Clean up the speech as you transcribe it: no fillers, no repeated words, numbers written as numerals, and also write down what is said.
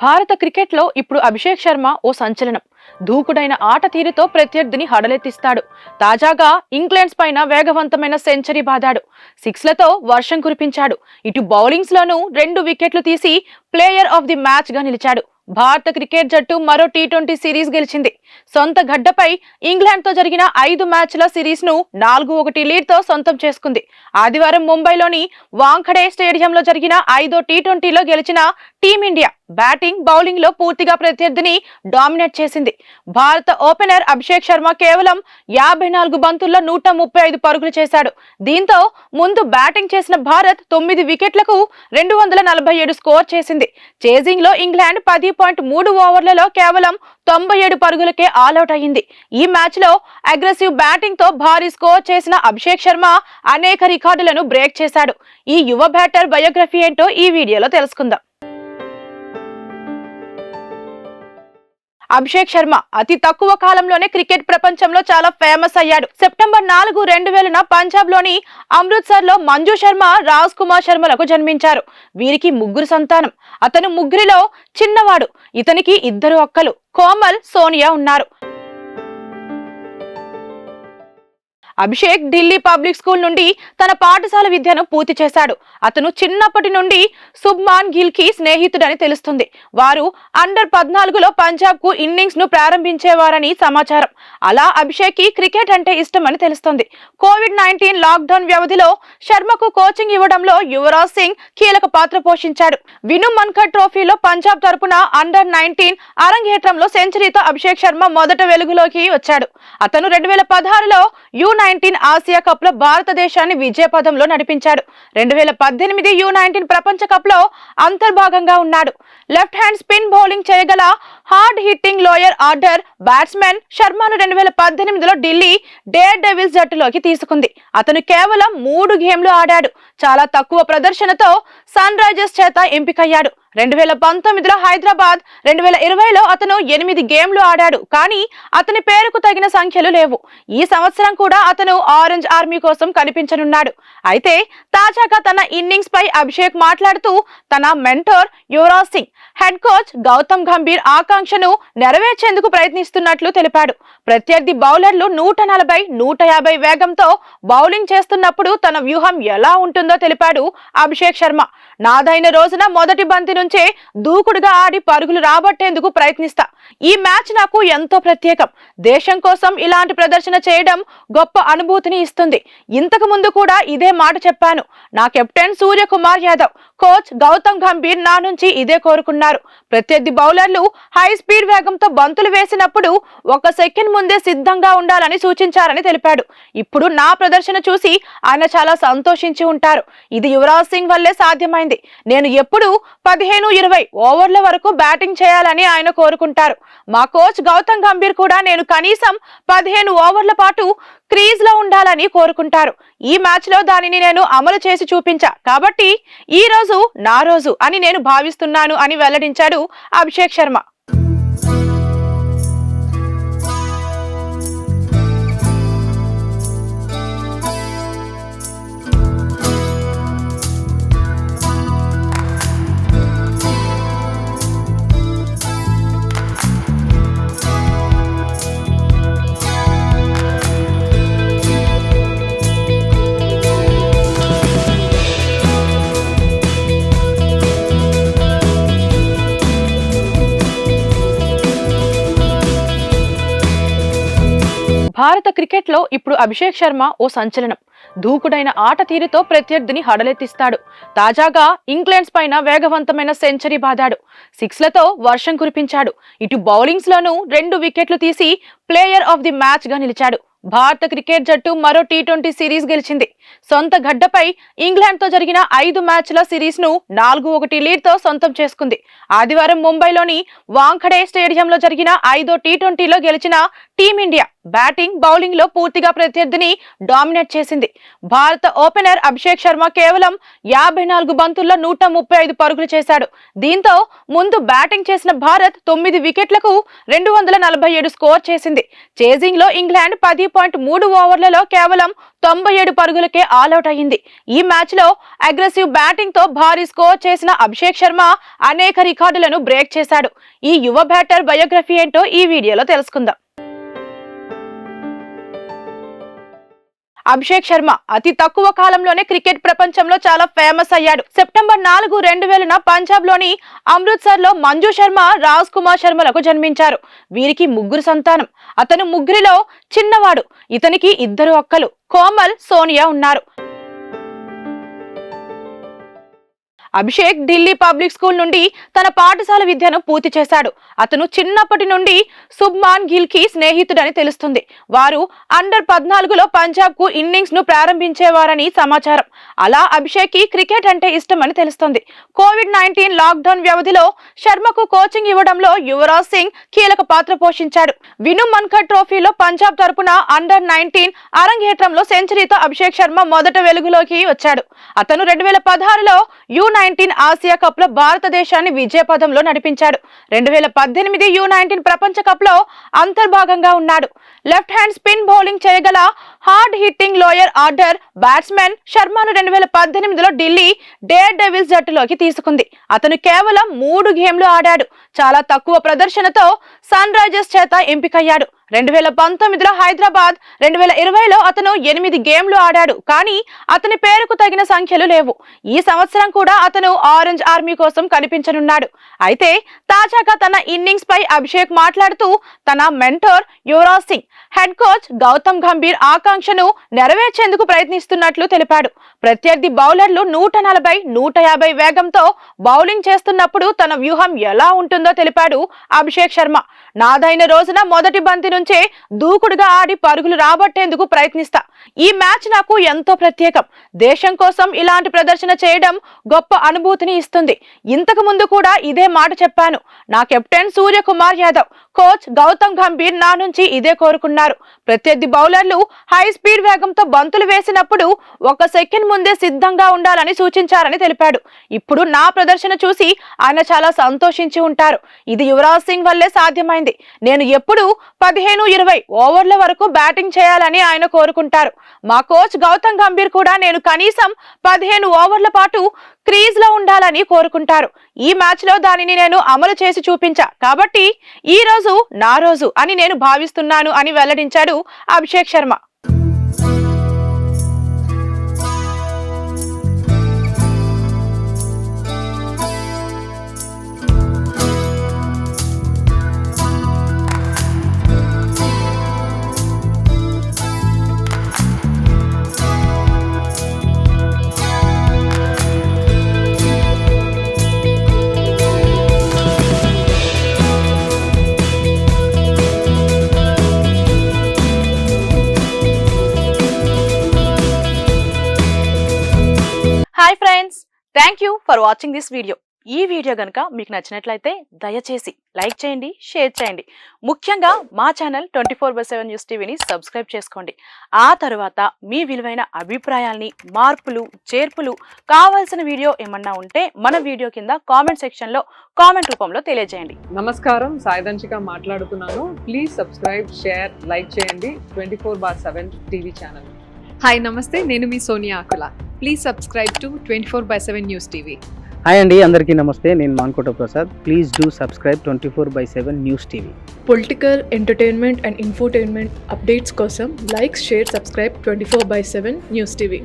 భారత క్రికెట్లో ఇప్పుడు అభిషేక్ శర్మ ఓ సంచలనం. దూకుడైన ఆట తీరుతో ప్రత్యర్థిని హడలెత్తిస్తాడు. తాజాగా ఇంగ్లాండ్స్ పైన వేగవంతమైన సెంచరీ బాదాడు. సిక్స్లతో వర్షం కురిపించాడు. ఇటు బౌలింగ్స్ లోనూ 2 వికెట్లు తీసి ప్లేయర్ ఆఫ్ ది మ్యాచ్ గా నిలిచాడు. భారత క్రికెట్ జట్టు మరో టీ20 సిరీస్ గెలిచింది. సొంత గడ్డపై ఇంగ్లాండ్ తో జరిగిన 5 మ్యాచ్ల సిరీస్ ను 4-1 లీడ్ తో సొంతం చేసుకుంది. ఆదివారం ముంబైలోని వాంఖడే స్టేడియంలో జరిగిన 5వ టీ20లో గెలిచిన టీమిండియా బ్యాటింగ్, బౌలింగ్ లో పూర్తిగా ప్రత్యర్థిని డామినేట్ చేసింది. భారత ఓపెనర్ అభిషేక్ శర్మ కేవలం 54 బంతుల్లో 135 పరుగులు చేశాడు. దీంతో ముందు బ్యాటింగ్ చేసిన భారత్ 9 వికెట్లకు 247 స్కోర్ చేసింది. చేజింగ్ లో ఇంగ్లాండ్ 10.3 ఓవర్లలో కేవలం 97 పరుగులకే ఆల్అౌట్ అయింది. ఈ మ్యాచ్ లో అగ్రెసివ్ బ్యాటింగ్ తో భారీ స్కోర్ చేసిన అభిషేక్ శర్మ అనేక రికార్డులను బ్రేక్ చేశాడు. ఈ యువ బ్యాటర్ బయోగ్రఫీ ఏంటో ఈ వీడియోలో తెలుసుకుందాం. అభిషేక్ శర్మ అతి తక్కువ కాలంలోనే క్రికెట్ ప్రపంచంలో చాలా ఫేమస్ అయ్యాడు. సెప్టెంబర్ 4, 2000న పంజాబ్ లోని అమృత్సర్ లో మంజు శర్మ, రాజ్ కుమార్ శర్మలకు జన్మించారు. వీరికి 3 సంతానం. అతను ముగ్గురిలో చిన్నవాడు. ఇతనికి 2 అక్కలు కోమల్, సోనియా ఉన్నారు. అభిషేక్ ఢిల్లీ పబ్లిక్ స్కూల్ నుండి తన పాఠశాల విద్యను పూర్తి చేశాడు. అతను చిన్నప్పటి నుండి శుభ్మాన్ గిల్ కి స్నేహితుడని తెలుస్తుంది. వారు అండర్-14లో పంజాబ్ కు ఇన్నింగ్స్ ను ప్రారంభించేవారని సమాచారం. అలా అభిషేక్ కి క్రికెట్ అంటే ఇష్టమని తెలుస్తుంది. కోవిడ్-19 లాక్డౌన్ వ్యవధిలో శర్మకు కోచింగ్ ఇవ్వడంలో యువరాజ్ సింగ్ కీలక పాత్ర పోషించాడు. విను మన్కర్ ట్రోఫీలో పంజాబ్ తరపున అండర్-19 అరంగేట్రంలో సెంచరీతో అభిషేక్ శర్మ మొదట వెలుగులోకి వచ్చాడు. అతను 2016లో U19 ఆసియా కప్ లో భారతదేశాన్ని విజయపథంలో నడిపించాడు. 2018 U19 ప్రపంచ కప్ లో అంతర్భాగంగా ఉన్నాడు. లెఫ్ట్ హ్యాండ్ స్పిన్ బౌలింగ్ చేయగల hard hitting lower order batsmen శర్మను 2018లో ఢిల్లీ డేర్ డెవిల్స్ జట్టులోకి తీసుకుంది. అతను కేవలం 3 గేమ్లు ఆడాడు. చాలా తక్కువ ప్రదర్శనతో సన్ రైజర్స్ చేత ఎంపికయ్యాడు. 2019లో హైదరాబాద్, 2020లో అతను 8 గేమ్లు ఆడాడు. కానీ అతని పేరుకు తగిన సంఖ్యలు లేవు. ఈ సంవత్సరం కూడా అతను ఆరెంజ్ ఆర్మీ కోసం కనిపించనున్నాడు. అయితే తాజాగా తన ఇన్నింగ్స్ పై అభిషేక్ మాట్లాడుతూ తన mentor Yuvraj Singh, head coach Gautam Gambhir ఆకాంక్షను నెరవేర్చేందుకు ప్రయత్నిస్తున్నట్లు తెలిపాడు. ప్రత్యర్థి బౌలర్లు 140, 150 వేగంతో బౌలింగ్ చేస్తున్నప్పుడు తన వ్యూహం ఎలా ఉంటుందో తెలిపాడు అభిషేక్ శర్మ. నాదైన రోజున మొదటి బంతి నుంచే దూకుడుగా ఆడి పరుగులు రాబట్టేందుకు ప్రయత్నిస్తా. ఈ మ్యాచ్ నాకు ఎంతో ప్రత్యేకం. దేశం కోసం ఇలాంటి ప్రదర్శన చేయడం గొప్ప అనుభూతిని ఇస్తుంది. ఇంతకు ముందు కూడా ఇదే మాట చెప్పాను. నా కెప్టెన్ సూర్యకుమార్ యాదవ్, కోచ్ గౌతమ్ గంభీర్ నా నుంచి ఇదే కోరుకున్నారు. ప్రత్యర్థి బౌలర్లు హై స్పీడ్ వేగంతో బంతులు వేసినప్పుడు 1 సెకండ్ ముందే సిద్ధంగా ఉండాలని సూచించారని తెలిపాడు. ఇప్పుడు నా ప్రదర్శన చూసి ఆయన చాలా సంతోషించి ఉంటారు. ఇది యువరాజ్ సింగ్ వల్లే సాధ్యమైంది. నేను ఎప్పుడు 15-20 ఓవర్ల వరకు బ్యాటింగ్ చేయాలని ఆయన కోరుకుంటారు. మా కోచ్ గౌతమ్ గంభీర్ కూడా నేను కనీసం 15 ఓవర్ల పాటు క్రీజ్ లో ఉండాలని కోరుకుంటారు. ఈ మ్యాచ్ లో దానిని నేను అమలు చేసి చూపించా. కాబట్టి ఈ రోజు నా రోజు అని నేను భావిస్తున్నాను అని వెల్లడించాడు అభిషేక్ శర్మ. భారత క్రికెట్లో ఇప్పుడు అభిషేక్ శర్మ ఓ సంచలనం. దూకుడైన ఆట తీరుతో ప్రత్యర్థిని హడలెత్తిస్తాడు. తాజాగా ఇంగ్లాండ్స్ పైన వేగవంతమైన సెంచరీ బాదాడు. సిక్స్లతో వర్షం కురిపించాడు. ఇటు బౌలింగ్స్ లోనూ 2 వికెట్లు తీసి ప్లేయర్ ఆఫ్ ది మ్యాచ్ గా నిలిచాడు. భారత క్రికెట్ జట్టు మరో టీ20 సిరీస్ గెలిచింది. సొంత గడ్డపై ఇంగ్లాండ్ తో జరిగిన 5 మ్యాచ్ల సిరీస్ ను 4-1 లీడ్ తో సొంతం చేసుకుంది. ఆదివారం ముంబైలోని వాంఖడే స్టేడియంలో జరిగిన 5వ టీ20లో గెలిచిన టీమిండియా బ్యాటింగ్, బౌలింగ్ లో పూర్తిగా ప్రత్యర్థిని డామినేట్ చేసింది. భారత ఓపెనర్ అభిషేక్ శర్మ కేవలం 54 బంతుల్లో 135 పరుగులు చేశాడు. దీంతో ముందు బ్యాటింగ్ చేసిన భారత్ 9 వికెట్లకు 247 స్కోర్ చేసింది. చేజింగ్ లో ఇంగ్లాండ్ 10 1.3 ఓవర్లలో కేవలం 97 పరుగులకే ఆల్అౌట్ అయింది. ఈ మ్యాచ్ లో అగ్రెసివ్ బ్యాటింగ్ తో భారీ స్కోర్ చేసిన అభిషేక్ శర్మ అనేక రికార్డులను బ్రేక్ చేశాడు. ఈ యువ బ్యాటర్ బయోగ్రఫీ ఏంటో ఈ వీడియోలో తెలుసుకుందాం. అభిషేక్ శర్మ అతి తక్కువ కాలంలోనే క్రికెట్ ప్రపంచంలో చాలా ఫేమస్ అయ్యాడు. సెప్టెంబర్ 4, 2000న పంజాబ్ లోని అమృత్సర్ లో మంజు శర్మ, రాజ్ కుమార్ శర్మలకు జన్మించారు. వీరికి 3 సంతానం. అతను ముగ్గురిలో చిన్నవాడు. ఇతనికి 2 అక్కలు కోమల్, సోనియా ఉన్నారు. అభిషేక్ ఢిల్లీ పబ్లిక్ స్కూల్ నుండి తన పాఠశాల విద్యను పూర్తి చేశాడు. అతను చిన్నప్పటి నుండి శుభ్మాన్ గిల్ కి స్నేహితుడని తెలుస్తుంది. వారు అండర్ 14లో పంజాబ్ కు ఇన్నింగ్స్ ను ప్రారంభించేవారని సమాచారం. అలా అభిషేక్ కి క్రికెట్ అంటే ఇష్టమని తెలుస్తుంది. కోవిడ్-19 లాక్డౌన్ వ్యవధిలో శర్మకు కోచింగ్ ఇవ్వడంలో యువరాజ్ సింగ్ కీలక పాత్ర పోషించాడు. విను మన్కర్ ట్రోఫీలో పంజాబ్ తరపున అండర్ 19 అరంగేట్రంలో సెంచరీతో అభిషేక్ శర్మ మొదట వెలుగులోకి వచ్చాడు. అతను 2016లో U19 ఆసియా కప్ లో భారతదేశాన్ని విజయపథంలో నడిపించాడు. 2018 U19 ప్రపంచ కప్ లో అంతర్భాగంగా ఉన్నాడు. లెఫ్ట్ హ్యాండ్ స్పిన్ బౌలింగ్ చేయగల hard hitting lower order batsmen శర్మను 2018లో ఢిల్లీ డేర్ డెవిల్స్ జట్టులోకి తీసుకుంది. అతను కేవలం 3 గేమ్లు ఆడాడు. చాలా తక్కువ ప్రదర్శనతో సన్ రైజర్స్ చేత ఎంపికయ్యాడు. 2019లో హైదరాబాద్, 2020లో అతను 8 గేమ్లు ఆడాడు. కానీ అతని పేరుకు తగిన సంఖ్యలు లేవు. ఈ సంవత్సరం కూడా అతను ఆరెంజ్ ఆర్మీ కోసం కనిపించనున్నాడు. అయితే తాజాగా తన ఇన్నింగ్స్ పై అభిషేక్ మాట్లాడుతూ తన mentor Yuvraj Singh, head coach Gautam Gambhir ఆకాంక్షను నెరవేర్చేందుకు ప్రయత్నిస్తున్నట్లు తెలిపాడు. ప్రత్యర్థి బౌలర్లు 140, 150 వేగంతో బౌలింగ్ చేస్తున్నప్పుడు తన వ్యూహం ఎలా ఉంటుందో తెలిపాడు అభిషేక్ శర్మ. నాదైన రోజున మొదటి బంతి నుంచే దూకుడుగా ఆడి పరుగులు రాబట్టేందుకు ప్రయత్నిస్తా. ఈ మ్యాచ్ నాకు ఎంతో ప్రత్యేకం. దేశం కోసం ఇలాంటి ప్రదర్శన చేయడం గొప్ప అనుభూతిని ఇస్తుంది. ఇంతకు ముందు కూడా ఇదే మాట చెప్పాను. నా కెప్టెన్ సూర్యకుమార్ యాదవ్, కోచ్ గౌతమ్ గంభీర్ నా నుంచి ఇదే కోరుకున్నారు. ప్రత్యర్థి బౌలర్లు హై స్పీడ్ వేగంతో బంతులు వేసినప్పుడు 1 సెకండ్ ముందే సిద్ధంగా ఉండాలని సూచించారని తెలిపాడు. ఇప్పుడు నా ప్రదర్శన చూసి ఆయన చాలా సంతోషించి ఉంటారు. ఇది యువరాజ్ సింగ్ వల్లే సాధ్యమైంది. నేను ఎప్పుడు 15-20 ఓవర్ల వరకు బ్యాటింగ్ చేయాలని ఆయన కోరుకుంటారు. మా కోచ్ గౌతమ్ గంభీర్ కూడా నేను కనీసం 15 ఓవర్ల పాటు క్రీజ్ లో ఉండాలని కోరుకుంటారు. ఈ మ్యాచ్ లో దానిని నేను అమలు చేసి చూపించా. కాబట్టి ఈ రోజు నా రోజు అని నేను భావిస్తున్నాను అని వెల్లడించాడు Abhishek Sharma. Hi friends, thank you for watching this video. ఈ వీడియో కనుక మీకు నచ్చినట్లయితే దయచేసి లైక్ చేయండి, షేర్ చేయండి. ముఖ్యంగా మా ఛానల్ 24/7 న్యూస్ టీవీని సబ్స్క్రైబ్ చేసుకోండి. ఆ తర్వాత మీ విలువైన అభిప్రాయాల్ని, మార్పులు, చేర్పులు, కావాల్సిన వీడియో ఏమన్నా ఉంటే మన వీడియో కింద కామెంట్ సెక్షన్లో కామెంట్ రూపంలో తెలియజేయండి. నమస్కారం, సాయిదంచిక మాట్లాడుతున్నాను. ప్లీజ్ సబ్స్క్రైబ్, షేర్, లైక్ చేయండి 24/7 టీవీ ఛానల్. హాయ్ నమస్తే, నేను మీ Sonia Akula. Please subscribe to 24/7 news TV. Hi అండి, అందరికీ నమస్తే. నేను Mankota Prasad. Please do subscribe 24/7 news TV. Political, entertainment and infotainment updates కోసం like, share, subscribe 24/7 news TV.